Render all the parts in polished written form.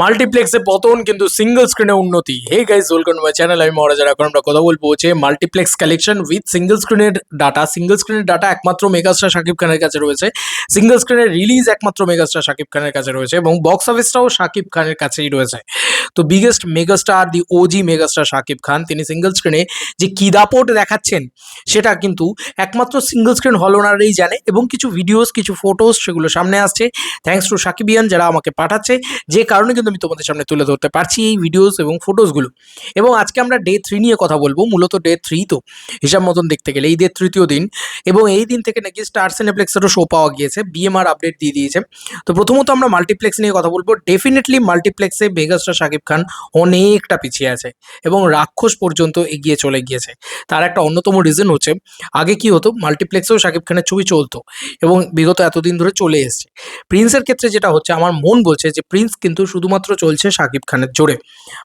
মাল্টিপ্লেক্সে পতন কিন্তু সিঙ্গেল স্ক্রিনে উন্নতি। Hey guys, welcome to my channel. আমি মহারাজা। এখন আমরা কথা বলবো যে মাল্টিপ্লেক্স কালেকশন উইথ সিঙ্গেল স্ক্রিনের ডাটা। সিঙ্গেল স্ক্রিনের ডাটা একমাত্র মেগাস্টার শাকিব খানের কাছে রয়েছে। সিঙ্গেল স্ক্রিনের রিলিজ একমাত্র মেগাস্টার শাকিব খানের কাছে রয়েছে এবং বক্স অফিসটাও শাকিব খানের কাছেই রয়েছে। তো biggest megastar, the OG megastar Shakib Khan, তিনি সিঙ্গেল স্ক্রিনে যে কি দাপট দেখাচ্ছেন সেটা কিন্তু একমাত্র সিঙ্গেল স্ক্রিন হল ওনারাই জানে। এবং কিছু ভিডিওস, কিছু ফটোস সেগুলো সামনে আসছে থ্যাঙ্কস টু সাকিবিয়ান যারা আমাকে পাঠাচ্ছে, যে কারণে কিন্তু আমি তোমাদের সামনে তুলে ধরতে পারছি এই ভিডিওস এবং ফটোসগুলো। এবং আজকে আমরা ডে 3 নিয়ে কথা বলবো। মূলত ডে 3 তো হিসাব মতন দেখতে গেলে এই ডে তৃতীয় দিন, এবং এই দিন থেকে নাকি স্টার সিনেপ্লেক্সেরও শো পাওয়া গিয়েছে, বিএমআর আপডেট দিয়ে দিয়েছে। তো প্রথমত আমরা মাল্টিপ্লেক্স নিয়ে কথা বলবো। ডেফিনেটলি মাল্টিপ্লেক্সে মেগাস্টার শাকিব খান অনেকটা পিছিয়ে আছে এবং রাক্ষস পর্যন্ত এগিয়ে চলে গিয়েছে। তার একটা অন্যতম রিজন হচ্ছে, আগে কি হতো, মাল্টিপ্লেক্সেও শাকিব খানের ছবি চলতো এবং বিগত এতদিন ধরে চলে এসছে। প্রিন্সের ক্ষেত্রে যেটা হচ্ছে, আমার মন বলছে যে প্রিন্স কিন্তু শুধুমাত্র চলছে শাকিব খানের জোরে,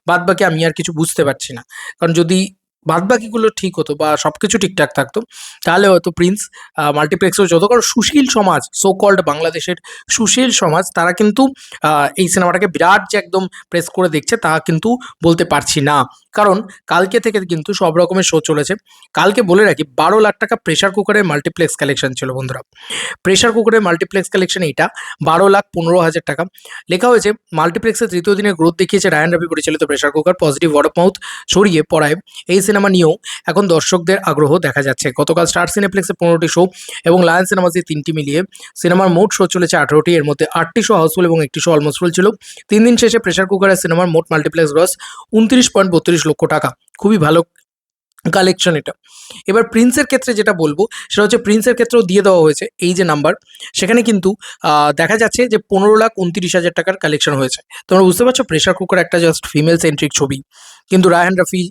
বাদ বাকি আমি আর কিছু বুঝতে পারছি না। কারণ যদি বাদবাকিগুলো ঠিক হতো বা সব কিছু ঠিকঠাক থাকতো, তাহলে হয়তো প্রিন্স মাল্টিপ্লেক্সেও যত, কারণ সুশীল সমাজ, সো কল্ড বাংলাদেশের সুশীল সমাজ, তারা কিন্তু এই সিনেমাটাকে বিরাট যে একদম প্রেস করে দেখছে তা কিন্তু বলতে পারছি না। কারণ কালকে থেকে কিন্তু সব রকমের শো চলেছে। কালকে বলে রাখি, 12 লাখ টাকা প্রেশার কুকারের মাল্টিপ্লেক্স কালেকশন ছিল বন্ধুরা। প্রেশার কুকারের মাল্টিপ্লেক্স কালেকশন এইটা 12,15,000 টাকা। লেখা হয়েছে মাল্টিপ্লেক্সের তৃতীয় দিনে গ্রোথ দেখিয়েছে রায়ান রবি পরিচালিত pressure cooker. Positive word of mouth ছড়িয়ে পড়ায় এই সিনেমা নিয়েও এখন দর্শকদের আগ্রহ দেখা যাচ্ছে। গতকাল স্টার সিনেপ্লেক্সে 15টি শো এবং লায়ন সিনেমাসে 3টি মিলিয়ে সিনেমার মোট শো চলেছে 18টি। এর মধ্যে 8টি শো হাউসফুল এবং 1টি শো অলমোস্ট ফুল ছিল। 3 দিন শেষে প্রেশার কুকারের সিনেমার মোট মাল্টিপ্লেক্স গ্রস 29.32 লক্ষ টাকা। খুবই ভালো কালেকশন এটা। এবার প্রিন্সের ক্ষেত্রে যেটা বলবো সেটা হচ্ছে, প্রিন্সের ক্ষেত্রেও দিয়ে দেওয়া হয়েছে এই যে নাম্বার, সেখানে কিন্তু দেখা যাচ্ছে যে 15,29,000 টাকার কালেকশন হয়েছে। তোমরা বুঝতে পারছো, প্রেশার কুকার একটা জাস্ট ফিমেল সেন্ট্রিক ছবি, কিন্তু রায়হান রাফি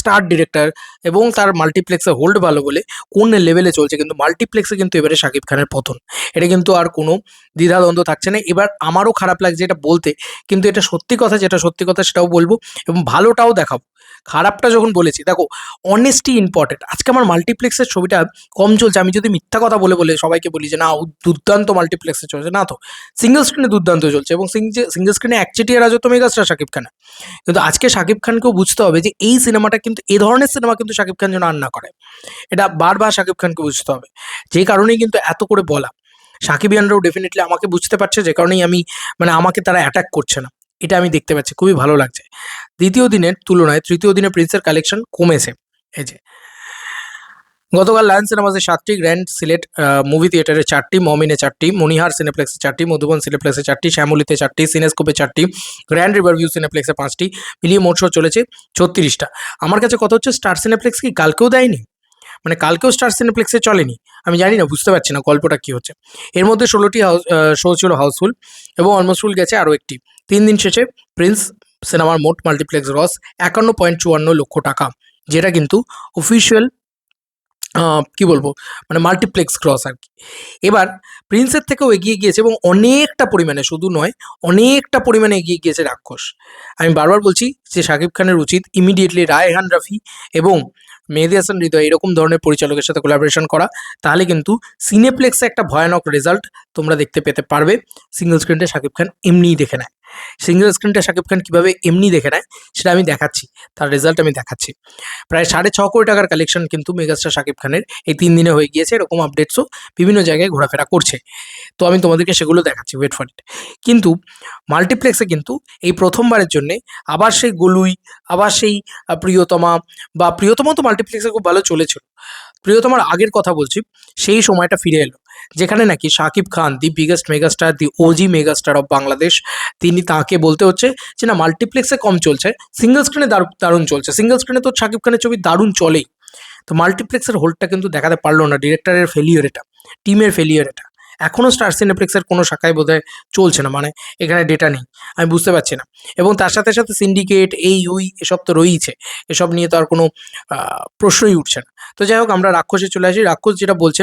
স্টার ডিরেক্টর এবং তার মাল্টিপ্লেক্সে হোল্ড ভালো বলে কোন লেভেলে চলছে। কিন্তু মাল্টিপ্লেক্সে কিন্তু এবারে শাকিব খানের পতন, এটা কিন্তু আর কোনো দ্বিধাদ্বন্দ্ব থাকছে না। এবার আমারও খারাপ লাগছে এটা বলতে, কিন্তু এটা সত্যি কথা, যেটা সত্যি কথা সেটাও বলবো এবং ভালোটাও দেখাবো। খারাপটা যখন বলেছি, দেখো, অনেস্টি ইম্পর্টেন্ট। আজকে আমার মাল্টিপ্লেক্সের ছবিটা কম চলছে, আমি যদি মিথ্যা কথা বলে বলে সবাইকে বলি যে না দুর্দান্ত মাল্টিপ্লেক্সে চলছে, না তো, সিঙ্গেল স্ক্রিনে দুর্দান্ত চলছে এবং সিঙ্গেল স্ক্রিনে একচেটিয়া রাজত্ব মেগাস্টার শাকিব খান। কিন্তু আজকে শাকিব খানকেও বুঝতে হবে যে এই সিনেমাটা কিন্তু, এই ধরনের সিনেমা কিন্তু শাকিব খান যেন আর না করে। এটা বারবার শাকিব খানকে বুঝতে হবে। যেই কারণেই কিন্তু এত করে বলা, সাকিবিয়ানরাও ডেফিনেটলি আমাকে বুঝতে পারছে, যে কারণেই আমি, মানে আমাকে তারা অ্যাটাক করছে না, এটা আমি দেখতে পাচ্ছি। খুবই ভালো লাগছে। দ্বিতীয় দিনের তুলনায় তৃতীয় দিনে প্রিন্সের কালেকশন কমেছে। এই যে গতকাল লায়ন সিনেমাসে 7টি, গ্র্যান্ড সিলেট মুভি থিয়েটারে 4টি, মমিনে 4টি, মনিহার সিনেপ্লেক্সে 4টি, মধুবন সিনেপ্লেক্সে 4টি, শ্যামলিতে 4টি, সিনেস্কোপে 4টি, গ্র্যান্ড রিভারভিউ সিনেপ্লেক্সে 5টি, মিলিয়ে মোট শো চলেছে 36টা। আমার কাছে কথা হচ্ছে, স্টার সিনেপ্লেক্স কি কালকেও দেয়নি? মানে কালকেও স্টার সিনেপ্লেক্সে চলেনি? আমি জানি না, বুঝতে পারছি না গল্পটা কী হচ্ছে। এর মধ্যে 16টি শো ছিল হাউসফুল এবং অলমোস্ট ফুল গেছে আরও একটি। 3 দিন শেষে প্রিন্স সিনেমার মোট মাল্টিপ্লেক্স গ্রস 51.54 লক্ষ টাকা, যেটা কিন্তু অফিসিয়াল কি বলবো, মানে মাল্টিপ্লেক্স ক্রস আর কি। এবার প্রিন্সের থেকেও এগিয়ে গিয়েছে এবং অনেকটা পরিমাণে, শুধু নয় অনেকটা পরিমাণে এগিয়ে গিয়েছে রাক্ষস। আমি বারবার বলছি যে শাকিব খানের উচিত ইমিডিয়েটলি রায়হান রাফি এবং মেহেদী হাসান হৃদয় এরকম ধরনের পরিচালকের সাথে কোলাবোরেশন করা। তাহলে কিন্তু সিনেপ্লেক্সে একটা ভয়ানক রেজাল্ট তোমরা দেখতে পেতে পারবে। সিঙ্গেল স্ক্রিনটা শাকিব খান এমনিই দেখে নেয়। সিঙ্গেল স্ক্রিনটা শাকিব খান কীভাবে এমনি দেখে নেয় সেটা আমি দেখাচ্ছি, তার রেজাল্ট আমি দেখাচ্ছি। প্রায় 6.5 কোটি টাকার কালেকশন কিন্তু মেগাস্টার শাকিব খানের এই 3 দিনে হয়ে গিয়েছে। এরকম আপডেটসও বিভিন্ন জায়গায় ঘোরাফেরা করছে। তো আমি তোমাদেরকে সেগুলো দেখাচ্ছি, ওয়েট ফর ইট। কিন্তু মাল্টিপ্লেক্সে কিন্তু এই প্রথমবারের জন্যে আবার সেই গলুই, আবার সেই প্রিয়তমা, বা প্রিয়তমা তো মাল্টিপ্লেক্সে খুব ভালো চলেছিল। প্রিয়তমার আগের কথা বলছি, সেই সময়টা ফিরে এলো যেখানে নাকি Shakib Khan, the biggest megastar, the OG megastar of Bangladesh, তিনি, তাকে বলতে হচ্ছে যে না মাল্টিপ্লেক্সে কম চলছে, সিঙ্গেল স্ক্রিনে দারুণ চলছে। সিঙ্গেল স্ক্রিনে তো শাকিব খানের ছবি দারুণ চলেই, তো মাল্টিপ্লেক্সের হোল্ডটা কিন্তু দেখাতে পারলো না। ডিরেক্টরের ফেলিয়ার এটা, টিমের ফেলিয়ার এটা। এখনও স্টার সিনেপ্লেক্সের কোনো শাখায় বোধহয় চলছে না, মানে এখানে ডেটা নেই, আমি বুঝতে পারছি না। এবং তার সাথে সাথে সিন্ডিকেট, এই উই এসব তো রয়েইছে, এসব নিয়ে তো আর কোনো প্রশ্নই উঠছে না। তো যাই হোক, আমরা রাক্ষসে চলে আসি। রাক্ষস যেটা বলছে,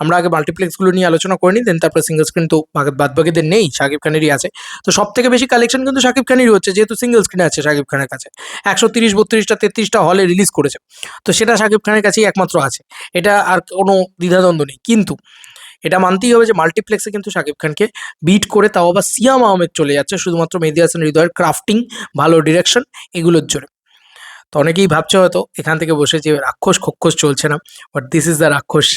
আমরা আগে মাল্টিপ্লেক্সগুলো নিয়ে আলোচনা করে নিই, দেন তারপরে সিঙ্গেল স্ক্রিন তো বাদবাকিদের নেই, শাকিব খানেরই আছে। তো সব থেকে বেশি কালেকশন কিন্তু শাকিব খানেরই হচ্ছে, যেহেতু সিঙ্গেল স্ক্রিনে আছে শাকিব খানের কাছে। 130, 32টা, 33টা হলে রিলিজ করেছে, তো সেটা শাকিব খানের কাছেই একমাত্র আছে, এটা আর কোনো দ্বিধাদ্বন্দ্ব নেই। কিন্তু এটা মানতেই হবে যে মাল্টিপ্লেক্সে কিন্তু শাকিব খানকে বিট করে, তাও আবার সিয়াম আহমেদ চলে যাচ্ছে শুধুমাত্র মেহেদী হাসান হৃদয়ের ক্রাফটিং, ভালো ডিরেকশন, এগুলোর জন্য। তো অনেকেই ভাবছে হয়তো এখান থেকে বসে যে রাক্ষস খোক্ষস চলছে না, বাট দিস ইজ দ্য রাক্ষস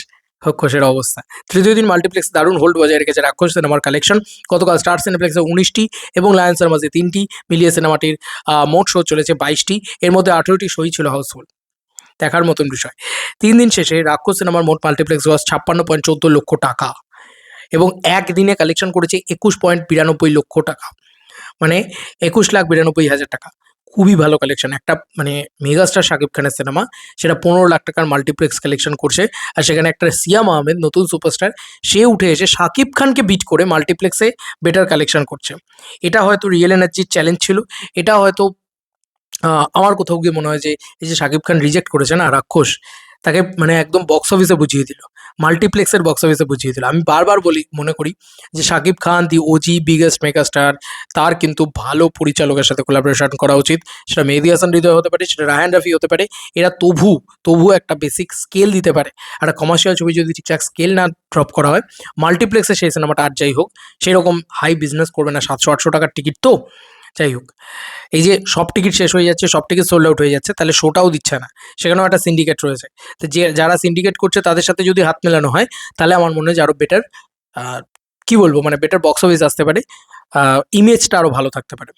খোক্ষসের অবস্থা। তৃতীয় দিন মাল্টিপ্লেক্স দারুণ হোল্ড বজায় রেখেছে রাক্ষস সিনেমার কালেকশন। গতকাল স্টার সিনেপ্লেক্সে 19টি এবং লায়ন্সের মাঝে 3টি মিলিয়ে সিনেমাটির মোট শো চলেছে 22টি, এর মধ্যে 18টি শোই ছিল হাউসফুল, দেখার মতন বিষয়। 3 দিন শেষে রাক্ষস সিনেমার মোট মাল্টিপ্লেক্স গ্রস 56.14 লক্ষ টাকা এবং একদিনে কালেকশন করেছে 21.92 লক্ষ টাকা, মানে 21,92,000 টাকা। খুবই ভালো কালেকশন। একটা মানে মেগাস্টার শাকিব খানের সিনেমা, সেটা 15 লাখ টাকার মাল্টিপ্লেক্স কালেকশন করছে, আর সেখানে একটা সিয়াম আহমেদ নতুন সুপারস্টার, সে উঠে এসে শাকিব খানকে বিট করে মাল্টিপ্লেক্সে বেটার কালেকশন করছে। এটা হয়তো রিয়েল এনার্জির চ্যালেঞ্জ ছিল। এটা হয়তো আমার কোথাও গিয়ে মনে হয় যে এই যে শাকিব খান রিজেক্ট করেছে না রাক্ষস, তাকে মানে একদম বক্স অফিসে বুঝিয়ে দিল, মাল্টিপ্লেক্সের বক্স অফিসে বুঝিয়ে দিল। আমি বারবার বলি, মনে করি যে শাকিব খান দি ওজি বিগেস্ট মেগাস্টার, তার কিন্তু ভালো পরিচালকের সাথে কোলাবোরেশন করা উচিত। সেটা মেহেদী হাসান হৃদয় হতে পারে, সেটা রায়হান রাফি হতে পারে। এরা তবু একটা বেসিক স্কেল দিতে পারে। একটা কমার্শিয়াল ছবি যদি ঠিকঠাক স্কেল না ড্রপ করা হয়, মাল্টিপ্লেক্সে সেই সিনেমাটা আর যাই হোক সেরকম হাই বিজনেস করবে না। 700-800 টাকার টিকিট তো, যাই হোক, এই যে সব টিকিট শেষ হয়ে যাচ্ছে, সব টিকিট সোল্ড আউট হয়ে যাচ্ছে, তাহলে শোটাও দিচ্ছে না। সেখানেও একটা সিন্ডিকেট রয়েছে। তো যারা সিন্ডিকেট করছে তাদের সাথে যদি হাত মেলানো হয়, তাহলে আমার মনে হয় যে আরও বেটার, কি বলবো, মানে বেটার বক্স অফিস আসতে পারে, ইমেজটা আরও ভালো থাকতে পারে।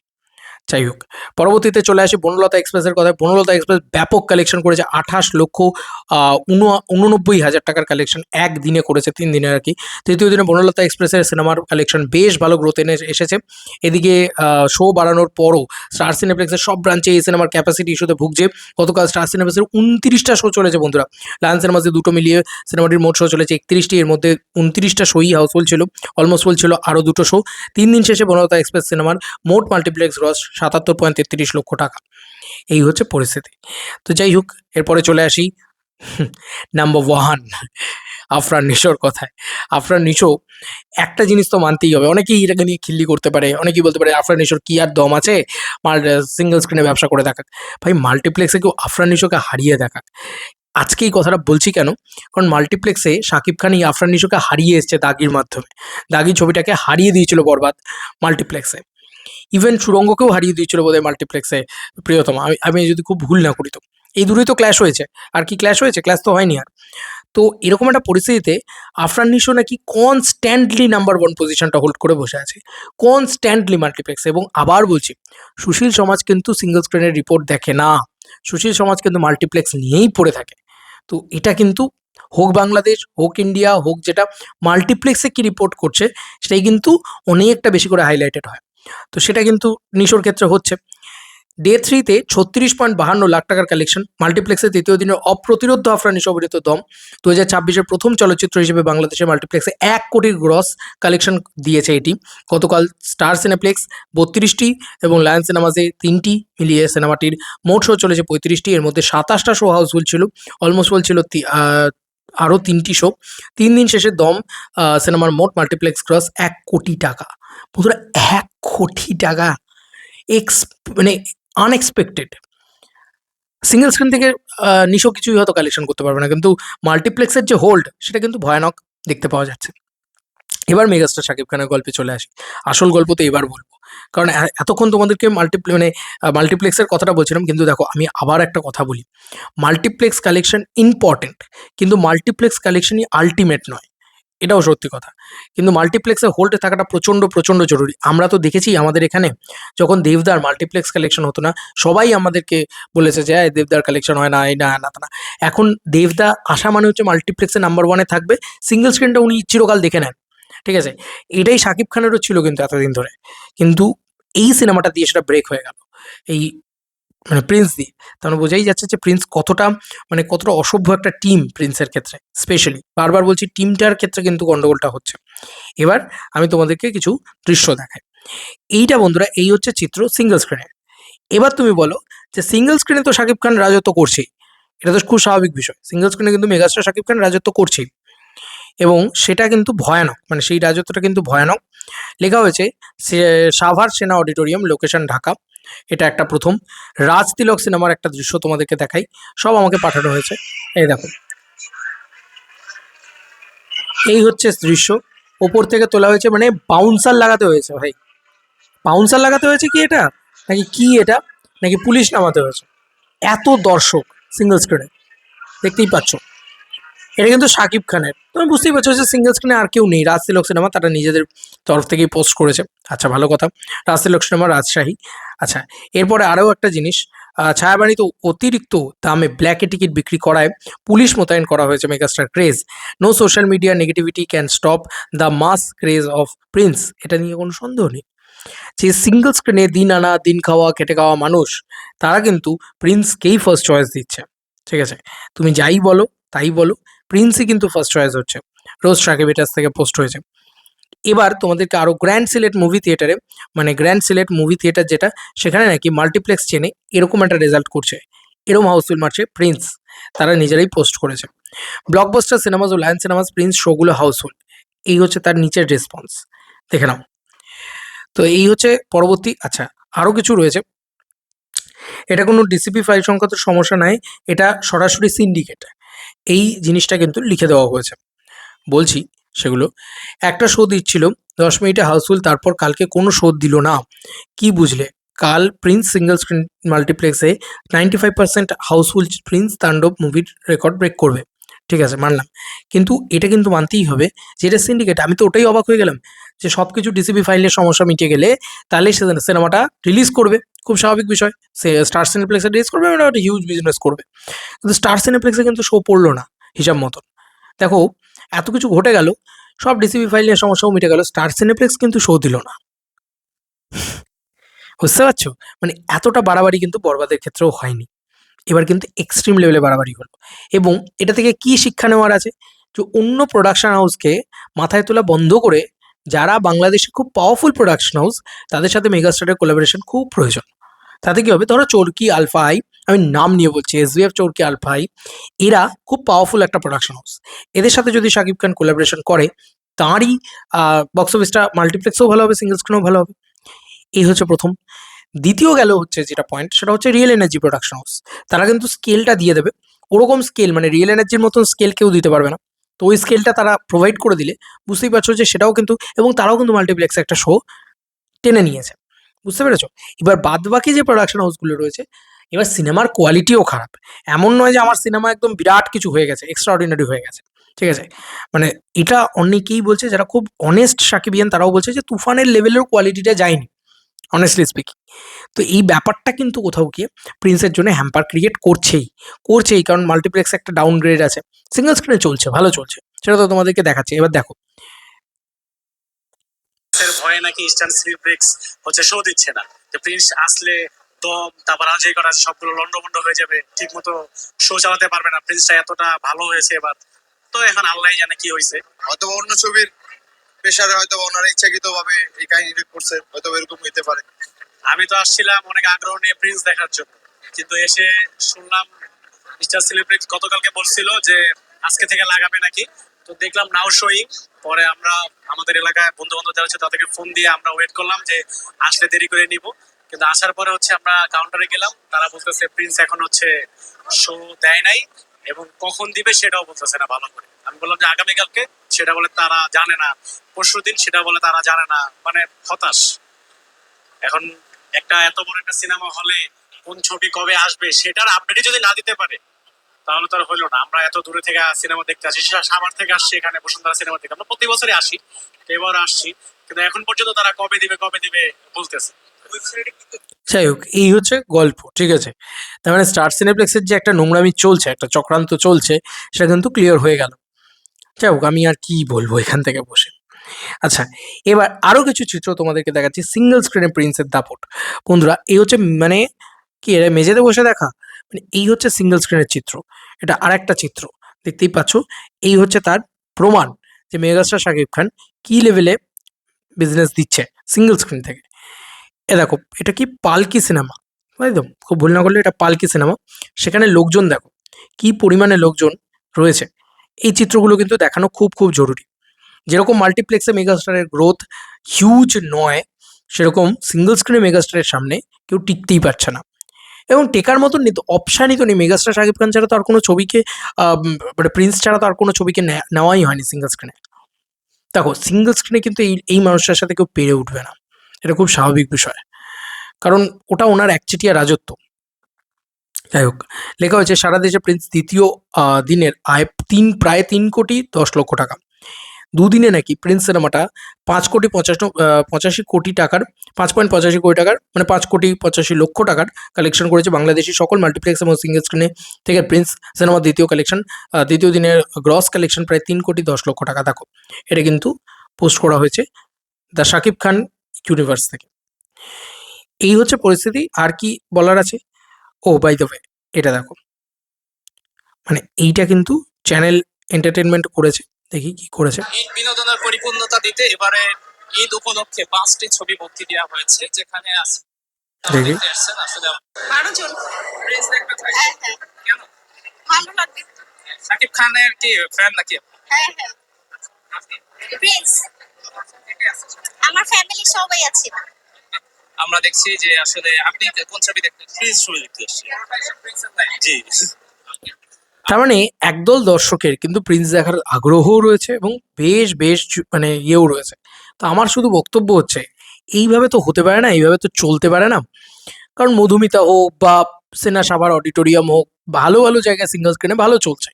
যাই হোক, পরবর্তীতে চলে আসি বনলতা এক্সপ্রেসের কথায়। বনলতা এক্সপ্রেস ব্যাপক কালেকশন করেছে, 28,89,000 টাকার কালেকশন একদিনে করেছে, 3 দিনে আর কি। তৃতীয় দিনে বনলতা এক্সপ্রেসের সিনেমার কালেকশন বেশ ভালো গ্রোথ এনে এসেছে। এদিকে শো বাড়ানোর পরও স্টার সিনেপ্লেক্সের সব ব্রাঞ্চে এই সিনেমার ক্যাপাসিটি ইস্যুতে ভুগছে। গতকাল স্টার সিনেপ্লেক্সের 29টা শো চলেছে বন্ধুরা। লায়ন্সের মাঝে দুটো মিলিয়ে সিনেমাটির মোট শো চলেছে 31টি, এর মধ্যে 29টা শোই হাউসফুল ছিল, অলমোস্ট ফুল ছিল আরও দুটো শো। 3 দিন শেষে বনলতা এক্সপ্রেস সিনেমার মোট মাল্টিপ্লেক্স গ্রস 77.33 লক্ষ টাকা। এই হচ্ছে পরিস্থিতি। তো যাই হোক, এরপরে চলে আসি নাম্বার 1 আফরান নিশোর কথায়। আফরান নিশো, একটা জিনিস তো মানতেই হবে, অনেকেই এটাকে নিয়ে খিল্লি করতে পারে, অনেকেই বলতে পারে আফরান নিশোর কি আর দম আছে, সিঙ্গেল স্ক্রিনে ব্যবসা করে দেখাক। ভাই মাল্টিপ্লেক্সে কেউ আফরান নিশোকে হারিয়ে দেখাক। আজকে এই কথাটা বলছি কেন, কারণ মাল্টিপ্লেক্সে শাকিব খান এই আফরান নিশোকে হারিয়ে এসছে দাগির মাধ্যমে। দাগি ছবিটাকে হারিয়ে দিয়েছিল বরবাদ মাল্টিপ্লেক্সে। ইভেন সুরঙ্গকেও হারিয়ে দিয়েছিল বোধহয় মাল্টিপ্লেক্সে প্রিয়তমা, আমি যদি খুব ভুল না করি। তো এই দুটোই তো ক্ল্যাশ হয়েছে, আর কি ক্ল্যাশ হয়েছে, ক্ল্যাশ তো হয়নি আর। তো এরকম একটা পরিস্থিতিতে আফরান নিশো নাকি কনস্ট্যান্টলি নাম্বার 1 পজিশনটা হোল্ড করে বসে আছে, কনস্ট্যান্টলি মাল্টিপ্লেক্সে। এবং আবার বলছি, সুশীল সমাজ কিন্তু সিঙ্গল স্ক্রিনের রিপোর্ট দেখে না, সুশীল সমাজ কিন্তু মাল্টিপ্লেক্স নিয়েই পড়ে থাকে। তো এটা কিন্তু হোক বাংলাদেশ হোক ইন্ডিয়া হোক, যেটা মাল্টিপ্লেক্সে কি রিপোর্ট করছে সেটাই কিন্তু অনেকটা বেশি করে হাইলাইটেড হয়। তো সেটা কিন্তু নিশোর ক্ষেত্রে হচ্ছে। ডে 3-তে 36.52 লাখ টাকার কালেকশন, মাল্টিপ্লেক্সে তৃতীয় দিনের অপ্রতিরোধ আফরান নিশো অভিনীত দম 2026-এর প্রথম চলচ্চিত্র হিসেবে বাংলাদেশের মাল্টিপ্লেক্সে 1 কোটির গ্রস কালেকশন দিয়েছে এটি। গতকাল স্টার সিনেপ্লেক্স 32টি এবং লায়ন সিনেমাসে 3টি মিলিয়ে সিনেমাটির মোট শো চলেছে 35টি, এর মধ্যে 27টা শো হাউসফুল ছিল, অলমোস্ট ফুল ছিল আরও 3টি শো। 3 দিন শেষে দম সিনেমার মোট মাল্টিপ্লেক্স গ্রস 1 কোটি টাকা। বন্ধুরা 1 কোটি টাকা, মানে আনএক্সপেক্টেড। সিঙ্গেল স্ক্রিন থেকে নিশো কিছুই হয়তো কালেকশন করতে পারবে না, কিন্তু মাল্টিপ্লেক্সের যে হোল্ড সেটা কিন্তু ভয়ানক দেখতে পাওয়া যাচ্ছে। এবার মেগাস্টার শাকিব খানের গল্পে চলে আসি, আসল গল্প তো এবার বলবো, কারণ এতক্ষণ তোমাদেরকে মাল্টিপ্লেক্সের কথাটা বলছিলাম, কিন্তু দেখো আমি আবার একটা কথা বলি, মাল্টিপ্লেক্স কালেকশন ইম্পর্টেন্ট, কিন্তু মাল্টিপ্লেক্স কালেকশনই আলটিমেট নয়, এটাও সত্যি কথা। কিন্তু মাল্টিপ্লেক্সে হোল্ডে থাকাটা প্রচণ্ড প্রচণ্ড জরুরি। আমরা তো দেখেছি আমাদের এখানে যখন দেবদার মাল্টিপ্লেক্স কালেকশন হতো না, সবাই আমাদেরকে বলেছে যে দেবদার কালেকশন হয় না, এই না না না। এখন দেবদা আসা মানে হচ্ছে মাল্টিপ্লেক্সে নাম্বার 1-এ থাকবে, সিঙ্গেল স্ক্রিনটা উনি চিরকাল দেখে নেন, ঠিক আছে। এটাই শাকিব খানেরও ছিল কিন্তু এতদিন ধরে, কিন্তু এই সিনেমাটা দিয়ে সেটা ব্রেক হয়ে গেল, এই মানে প্রিন্স দিয়ে। তার বোঝাই যাচ্ছে যে প্রিন্স কতটা অসভ্য একটা টিম প্রিন্সের ক্ষেত্রে, স্পেশালি বারবার বলছি টিমটার ক্ষেত্রে কিন্তু গন্ডগোলটা হচ্ছে। এবার আমি তোমাদেরকে কিছু দৃশ্য দেখাই। এইটা বন্ধুরা, এই হচ্ছে চিত্র সিঙ্গেল স্ক্রিনে। এবার তুমি বলো যে সিঙ্গেল স্ক্রিনে তো শাকিব খান রাজত্ব করছেই, এটা তো খুব স্বাভাবিক বিষয়, সিঙ্গেল স্ক্রিনে কিন্তু মেগাস্টার শাকিব খান রাজত্ব করছেই, এবং সেটা কিন্তু ভয়ানক, মানে সেই রাজত্বটা কিন্তু ভয়ানক। লেখা হয়েছে সাভার সেনা অডিটোরিয়াম, লোকেশন ঢাকা। এটা একটা প্রথম। রাজ তিলক সিনেমার একটা দৃশ্য তোমাদেরকে দেখাই, সব আমাকে পাঠানো হয়েছে, এই দেখো। এই হচ্ছে দৃশ্য, ওপর থেকে তোলা হয়েছে, মানে বাউন্সার লাগাতে হয়েছে ভাই, বাউন্সার লাগাতে হয়েছে কি এটা, নাকি কি এটা, নাকি পুলিশ নামাতে হয়েছে, এত দর্শক সিঙ্গেল স্ক্রিনে, দেখতেই পাচ্ছ। এটা কিন্তু শাকিব খানের, তুমি বুঝতেই পারছো যে সিঙ্গেল স্ক্রিনে আর কেউ নেই, রাজ তিলক সিনেমা তারা নিজেদের তরফ থেকেই পোস্ট করেছে। আচ্ছা, ভালো কথা, রাজ তিলক সিনেমা রাজশাহী। আচ্ছা, এরপরে আরও একটা জিনিস, ছায়াবাড়িতে অতিরিক্ত দামে ব্ল্যাকে টিকিট বিক্রি করায় পুলিশ মোতায়েন করা হয়েছে megastar craze. No social media negativity can stop the mass craze of prince. এটা নিয়ে কোনো সন্দেহ নেই যে সিঙ্গেল স্ক্রিনে দিন আনা দিন খাওয়া খেটে খাওয়া মানুষ, তারা কিন্তু প্রিন্সকেই ফার্স্ট চয়েস দিচ্ছে। ঠিক আছে, তুমি যাই বলো তাই বলো, প্রিন্সই কিন্তু ফার্স্ট চয়েস হচ্ছে। রোজ সাকিব এটাস থেকে পোস্ট হয়েছে। এবার তোমাদেরকে আরও গ্র্যান্ড সিলেট মুভি থিয়েটারে, মানে গ্র্যান্ড সিলেট মুভি থিয়েটার যেটা, সেখানে নাকি মাল্টিপ্লেক্স চেনে এরকম একটা রেজাল্ট করছে, এরকম হাউসফুল মারছে প্রিন্স, তারা নিজেরাই পোস্ট করেছে। ব্লকবাস্টার সিনেমাস ও লায়ন সিনেমাস প্রিন্স শোগুলো হাউসফুল, এই হচ্ছে তার নিচের রেসপন্স, দেখে নাও। তো এই হচ্ছে পরবর্তী। আচ্ছা, আরও কিছু রয়েছে, এটা কোনো ডিসিপি ফাইল সংক্রান্ত সমস্যা নাই, এটা সরাসরি সিন্ডিকেট, এই জিনিসটা কিন্তু লিখে দেওয়া হয়েছে। বলছি সেগুলো, একটা শো দিচ্ছিল 10 মিনিটে হাউসফুল, তারপর কালকে কোনো শো দিল না, কি বুঝলে? কাল প্রিন্স সিঙ্গেল স্ক্রিন মাল্টিপ্লেক্সে 95% হাউসফুল, প্রিন্স তাণ্ডব মুভির রেকর্ড ব্রেক করবে। ঠিক আছে, মানলাম, কিন্তু এটা কিন্তু মানতেই হবে যে এটা সিন্ডিকেট। আমি তো ওটাই অবাক হয়ে গেলাম যে সব কিছু ডিসিবি ফাইলের সমস্যা মিটে গেলে তাহলে সে সিনেমাটা রিলিজ করবে, খুব স্বাভাবিক বিষয়, সে স্টার সিনেপ্লেক্সে রিলিজ করবে, মানে একটা হিউজ বিজনেস করবে। কিন্তু স্টার সিনেপ্লেক্সে কিন্তু শো পড়লো না হিসাব মতন। দেখো, এত কিছু ঘটে গেল, সব ডিসিবি ফাইলের সমস্যাও মিটে গেল, স্টার সিনেপ্লেক্স কিন্তু শো দিল না। বুঝতে পারছো, মানে এতটা বাড়াবাড়ি কিন্তু বরবাদের ক্ষেত্রেও হয়নি, এবার কিন্তু এক্সট্রিম লেভেলে বাড়াবাড়ি হলো। এবং এটা থেকে কি শিক্ষা নেওয়ার আছে, যে অন্য প্রোডাকশন হাউসকে মাথায় তোলা বন্ধ করে যারা বাংলাদেশে খুব পাওয়ারফুল প্রোডাকশন হাউস, তাদের সাথে মেগাস্টারের কোলাবোরেশন খুব প্রয়োজন। তাতে কি হবে, ধরো চরকি আলফা আই, আমি নাম নিয়ে বলছি, এসবিএফ চরকি আলফা আই, এরা খুব পাওয়ারফুল একটা প্রোডাকশন হাউস, এদের সাথে যদি শাকিব খান কোলাবোরেশন করে, তাঁরই বক্স অফিসটা মাল্টিপ্লেক্সও ভালো হবে, সিঙ্গেল স্ক্রিনও ভালো হবে। এই হচ্ছে প্রথম। দ্বিতীয় গেল হচ্ছে যেটা পয়েন্ট, সেটা হচ্ছে রিয়েল এনার্জি প্রোডাকশন হাউস, তারা কিন্তু স্কেলটা দিয়ে দেবে, ওরকম স্কেল মানে রিয়েল এনার্জির মতন স্কেল কেউ দিতে পারবে না। তো ওই স্কেলটা তারা প্রোভাইড করে দিলে বুঝতেই পারছো যে সেটাও কিন্তু, এবং তারাও কিন্তু মাল্টিপ্লেক্সে একটা শো টেনে নিয়েছে, বুঝতে পেরেছো? এবার বাদ বাকি যে প্রোডাকশন হাউসগুলো রয়েছে, এবার সিনেমার কোয়ালিটিও খারাপ, এমন নয় যে আমার সিনেমা একদম বিরাট কিছু হয়ে গেছে, এক্সট্রা অর্ডিনারি হয়ে গেছে। ঠিক আছে, মানে এটা অনেকেই বলছে, যারা খুব অনেস্ট সাকিবিয়ান তারাও বলছে যে তুফানের লেভেলের কোয়ালিটিটা যায়নি, অনেস্টলি স্পিকিং। তো এই ব্যাপারটা কিন্তু কোথাও গিয়ে প্রিন্সের জন্য হ্যাম্পার ক্রিয়েট করছেই, কারণ মাল্টিপ্লেক্স একটা ডাউনগ্রেড আছে, সিঙ্গেল স্ক্রিনে চলছে, ভালো চলছে, সেটা তো তোমাদেরকে দেখাচ্ছে। এবার দেখো, ভয়ে নাকি ইস্টার্ন সিনেপ্লেক্স হচ্ছে শো দিচ্ছে না, যে প্রিন্স আসলে দম তারপর আজ এই করা আছে সবগুলো লন্ডভন্ড হয়ে যাবে, ঠিক মতো শো চালাতে পারবে না, প্রিন্সটা এতটা ভালো হয়েছে এবার। তো এখন আল্লাহ জানে কি হয়েছে, হয়তো অন্য ছবির প্রেশারে হয়তো ওনারা ইচ্ছাকৃত ভাবে এই কাহিনীটা করছে, হয়তো এরকম হইতে পারে। আমি তো আসছিলাম অনেক আগ্রহ নিয়ে প্রিন্স দেখার জন্য, কিন্তু এসে শুনলাম স্টার সিনেপ্লেক্স গতকালকে বলছিল যে আজকে থেকে লাগাবে নাকি, তো দেখলাম নাও শোয়িং। পরে আমরা আমাদের এলাকায় বন্ধু বান্ধব যারা আছে তাদেরকে ফোন দিয়ে আমরা ওয়েট করলাম যে আসলে দেরি করে নিব, কিন্তু আসার পরে হচ্ছে আমরা কাউন্টারে গেলাম, তারা বলতেছে প্রিন্স এখন হচ্ছে শো দেয় নাই, এবং কখন দিবে সেটাও বলতেছে না ভালো করে। আমি বললাম যে আগামীকালকে, সেটা বলে তারা জানে না, পরশুদিন, সেটা বলে তারা জানে না, মানে হতাশ। এখন একটা এত বড় একটা সিনেমা হলে কোন ছবি কবে আসবে সেটার আপডেটই যদি না দিতে পারে, তাহলে তো আর হইলো না। আমরা এত দূরে থেকে সিনেমা দেখতে আসি, সাভার থেকে আসছি এখানে বসুন্ধরা সিনেমা দেখতে, আমরা প্রতি বছরই আসি, এবার আসছি, কিন্তু এখন পর্যন্ত তারা কবে দিবে বলতেছে। যাই হোক, এই হচ্ছে গল্প। ঠিক আছে, তার মানে স্টার সিনেপ্লেক্সের যে একটা নোংরামি চলছে, একটা চক্রান্ত চলছে, সেটা কিন্তু ক্লিয়ার হয়ে গেল। যাই হোক, আমি আর কি বলবো এখান থেকে বসে। আচ্ছা, এবার আরো কিছু চিত্র তোমাদেরকে দেখাচ্ছি, সিঙ্গেল স্ক্রিনে প্রিন্সের দাপট। বন্ধুরা, এই হচ্ছে মানে কি, এটা মেঝেতে বসে দেখা, মানে এই হচ্ছে সিঙ্গেল স্ক্রিনের চিত্র, এটা আর একটা চিত্র, দেখতেই পাচ্ছ। এই হচ্ছে তার প্রমাণ যে মেগাস্টার শাকিব খান কি লেভেলে বিজনেস দিচ্ছে সিঙ্গেল স্ক্রিন থেকে। এ দেখো, এটা কি পালকি সিনেমা, একদম খুব ভুল না করলে এটা পালকি সিনেমা, সেখানে লোকজন দেখো কি পরিমাণে লোকজন রয়েছে। এই চিত্রগুলো কিন্তু দেখানো খুব খুব জরুরি। যেরকম মাল্টিপ্লেক্সে মেগাস্টারের গ্রোথ হিউজ নয়, সেরকম সিঙ্গেল স্ক্রিনে মেগাস্টারের সামনে কেউ টিকতেই পারছে না, এবং টেকার মতন নেই তো, অপশানই তো নেই। মেগাস্টার শাকিব খান ছাড়া তো আর কোনো ছবিকে মানে প্রিন্স ছাড়া তো আর কোনো ছবিকে নেওয়াই হয়নি সিঙ্গেল স্ক্রিনে। দেখো সিঙ্গেল স্ক্রিনে কিন্তু এই মানুষটার সাথে কেউ পেরে উঠবে না, এটা খুব স্বাভাবিক বিষয়, কারণ ওটা ওনার একচেটিয়া রাজত্ব। যাই হোক, লেখা হয়েছে সারা দেশে প্রিন্স দ্বিতীয় দিনের আয় প্রায় 3,10,00,000 টাকা। দুদিনে নাকি প্রিন্স সিনেমাটা 5,85,85,00,000 টাকার 5.85 কোটি টাকার মানে 5,85,00,000 টাকার কালেকশন করেছে বাংলাদেশি সকল মাল্টিপ্লেক্স এবং সিঙ্গেল স্ক্রিনে থেকে প্রিন্স সিনেমার দ্বিতীয় দিনের গ্রস কালেকশন প্রায় 3,10,00,000 টাকা। দেখো এটা কিন্তু পোস্ট করা হয়েছে দ্য শাকিব খান ইউনিভার্স থেকে। এই হচ্ছে পরিস্থিতি, আর কি বলার আছে? ও বাই দ্য ওয়ে, এটা দেখো, মানে এইটা কিন্তু চ্যানেল এন্টারটেনমেন্ট করেছে, দেখি কি করেছে। ঈদ বিনোদনের পরিপূর্ণতা দিতে এবারে ঈদ উপলক্ষে 5টি ছবি মুক্তি দেওয়া হয়েছে, যেখানে আছে দেখি। আসছেন আসলে 12 জন। প্রিন্স দেখতে চাই। হ্যাঁ, হ্যাঁ। কেন? ভালো লাগবে। শাকিব খানের কি ফ্যান নাকি আপনি? হ্যাঁ, হ্যাঁ। আপনি? প্রিন্স। কে কে আছে? আমার ফ্যামিলি সবাই আছে। আমরা দেখছি যে আসলে আপনি কোন ছবি দেখতে? প্রিন্স ছবি দেখতে এসেছি। জি। তার মানে একদল দর্শকের কিন্তু প্রিন্স দেখার আগ্রহও রয়েছে এবং বেশ বেশ মানে ইয়েও রয়েছে। তো আমার শুধু বক্তব্য হচ্ছে, এইভাবে তো হতে পারে না, এইভাবে তো চলতে পারে না। কারণ মধুমিতা হোক বা সেনা সাভার অডিটোরিয়াম হোক, ভালো ভালো জায়গায় সিঙ্গল স্ক্রিনে ভালো চলছে,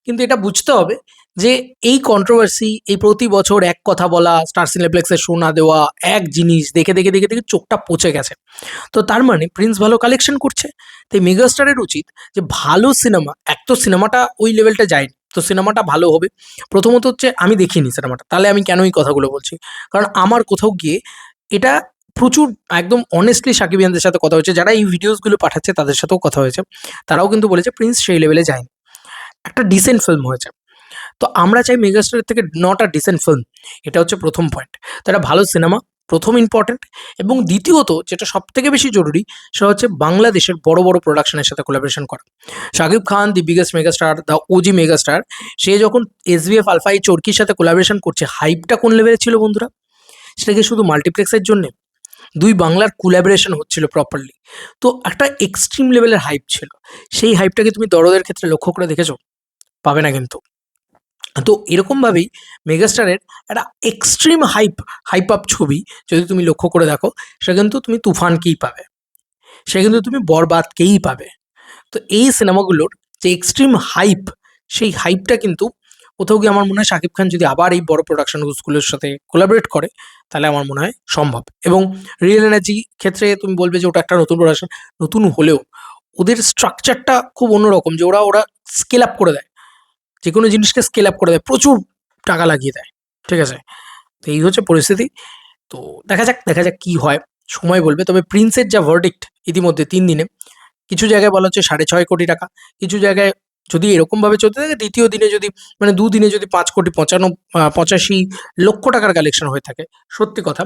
কিন্তু এটা বুঝতে হবে যে এই কন্ট্রোভার্সি, এই প্রতি বছর এক কথা বলা, স্টার সিনেপ্লেক্সের শো না দেওয়া, এক জিনিস দেখে দেখে দেখে দেখে চোখটা পচে গেছে। তো তার মানে প্রিন্স ভালো কালেকশন করছে, তাই মেগাস্টারের উচিত যে ভালো সিনেমা, এক তো সিনেমাটা ওই লেভেলটা যায়নি, তো সিনেমাটা ভালো হবে। প্রথমত হচ্ছে আমি দেখিনি সিনেমাটা, তাহলে আমি কেন এই কথাগুলো বলছি? কারণ আমার কোথাও গিয়ে এটা প্রচুর একদম অনেস্টলি সাকিবিয়ানদের সাথে কথা হয়েছে, যারা এই ভিডিওসগুলো পাঠাচ্ছে তাদের সাথেও কথা হয়েছে, তারাও কিন্তু বলেছে প্রিন্স সেই লেভেলে যায়নি, একটা ডিসেন্ট ফিল্ম হয়েছে। তো আমরা চাই মেগাস্টারের থেকে নট আ ডিসেন্ট ফিল্ম, এটা হচ্ছে প্রথম পয়েন্ট। তো একটা ভালো সিনেমা প্রথম ইম্পর্টেন্ট, এবং দ্বিতীয়ত যেটা সব থেকে বেশি জরুরি সেটা হচ্ছে বাংলাদেশের বড় বড় প্রোডাকশনের সাথে কোলাবোরেশন করা। Shakib Khan the biggest megastar, the OG megastar, সে যখন এসবিএফ আলফা এই চরকির সাথে কোলাবোরেশন করছে, হাইপটা কোন লেভেলে ছিল বন্ধুরা? সেটাকে শুধু মাল্টিপ্লেক্সের জন্যে দুই বাংলার কোলাবোরেশন হচ্ছিল প্রপারলি, তো একটা এক্সট্রিম লেভেলের হাইপ ছিল। সেই হাইপটাকে তুমি দরদের ক্ষেত্রে লক্ষ্য করে দেখেছো? পাবে না কিন্তু। তো এরকমভাবেই মেগাস্টারের একটা এক্সট্রিম হাইপ আপ ছবি যদি তুমি লক্ষ্য করে দেখো, সেটা কিন্তু তুমি তুফানকেই পাবে, সে কিন্তু তুমি বরবাদকেই পাবে। তো এই সিনেমাগুলোর যে এক্সট্রিম হাইপ, সেই হাইপটা কিন্তু কোথাও গিয়ে আমার মনে হয় শাকিব খান যদি আবার এই বড় প্রোডাকশন হাউসগুলোর সাথে কোলাবরেট করে, তাহলে আমার মনে হয় সম্ভব। এবং রিয়েল এনার্জি ক্ষেত্রে তুমি বলবে যে ওটা একটা নতুন প্রোডাকশন, নতুন হলেও ওদের স্ট্রাকচারটা খুব অন্যরকম, যে ওরা স্কেল আপ করে দেয়, যে কোনো জিনিসকে স্কেল আপ করে দেয়, প্রচুর টাকা লাগিয়ে দেয়, ঠিক আছে? তো এই হচ্ছে পরিস্থিতি। তো দেখা যাক কি হয়, সময় বলবে। তবে প্রিন্সের যা ভার্ডিক্ট ইতিমধ্যে 3 দিনে, কিছু জায়গায় বলা হচ্ছে 6.5 কোটি টাকা, কিছু জায়গায় যদি এরকমভাবে চলতে থাকে দ্বিতীয় দিনে যদি মানে দুদিনে যদি 5,85,00,000 টাকার কালেকশন হয়ে থাকে, সত্যি কথা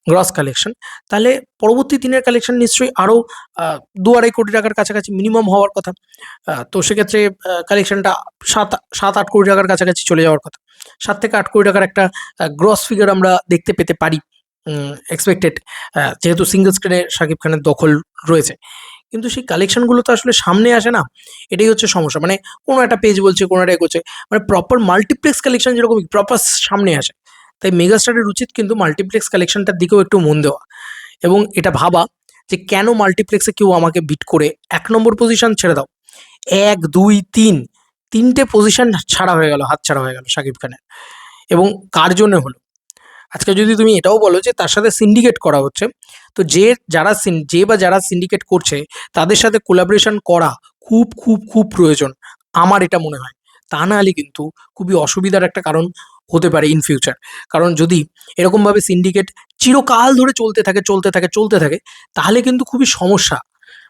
গ্রস কালেকশন, তাহলে পরবর্তী দিনের কালেকশন নিশ্চয়ই আরও 2-2.5 কোটি টাকার কাছাকাছি মিনিমাম হওয়ার কথা। তো সেক্ষেত্রে কালেকশনটা 7-8 কোটি টাকার কাছাকাছি চলে যাওয়ার কথা। 7 থেকে 8 কোটি টাকার একটা গ্রস ফিগার আমরা দেখতে পেতে পারি এক্সপেক্টেড, যেহেতু সিঙ্গল স্ক্রিনে শাকিব খানের দখল রয়েছে। কিন্তু সেই কালেকশনগুলো তো আসলে সামনে আসে না, এটাই হচ্ছে সমস্যা। মানে কোনো একটা পেজ বলছে, কোনো একটা করছে, মানে প্রপার মাল্টিপ্লেক্স কালেকশন যেরকম প্রপার সামনে আসে, তাই মেগাস্টারের উচিত কিন্তু মাল্টিপ্লেক্স কালেকশনটার দিকেও একটু মন দেওয়া, এবং এটা ভাবা যে কেন মাল্টিপ্লেক্সে কেউ আমাকে বিট করে 1 নম্বর পজিশন ছেড়ে দাও, 1, 2, 3 তিনটে পজিশন ছাড়া হয়ে গেল, হাত ছাড়া হয়ে গেল শাকিব খানের। এবং কার জন্য হলো? আজকে যদি তুমি এটাও বলো যে তার সাথে সিন্ডিকেট করা হচ্ছে, তো যারা সিন্ডিকেট করছে তাদের সাথে কোলাবোরেশন করা খুব খুব খুব প্রয়োজন, আমার এটা মনে হয়। তা না হলে কিন্তু খুবই অসুবিধার একটা কারণ হতে পারে ইন ফিউচার। কারণ যদি এরকমভাবে সিন্ডিকেট চিরকাল ধরে চলতে থাকে, তাহলে কিন্তু খুবই সমস্যা,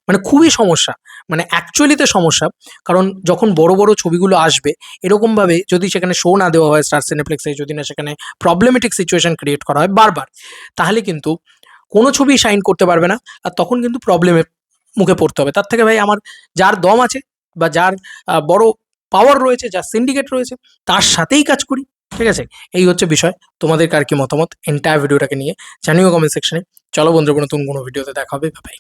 মানে খুবই সমস্যা, মানে অ্যাকচুয়ালিতে সমস্যা। কারণ যখন বড় বড় ছবিগুলো আসবে, এরকমভাবে যদি সেখানে শো না দেওয়া হয় স্টার সিনেপ্লেক্সে, যদি না সেখানে প্রবলেমেটিক সিচুয়েশন ক্রিয়েট করা হয় বারবার, তাহলে কিন্তু কোনো ছবি শাইন করতে পারবে না, আর তখন কিন্তু প্রবলেমের মুখে পড়তে হবে। তার থেকে ভাই আমার যার দম আছে বা যার বড় পাওয়ার রয়েছে, যার সিন্ডিকেট রয়েছে, তার সাথেই কাজ করি, ঠিক আছে? এই হচ্ছে বিষয়। তোমাদের কার কি মতামত এন্টায়ার ভিডিওটাকে নিয়ে জানিও কমেন্ট সেকশনে। চলো বন্ধুরা, নতুন কোনো ভিডিওতে দেখা হবে, বাই।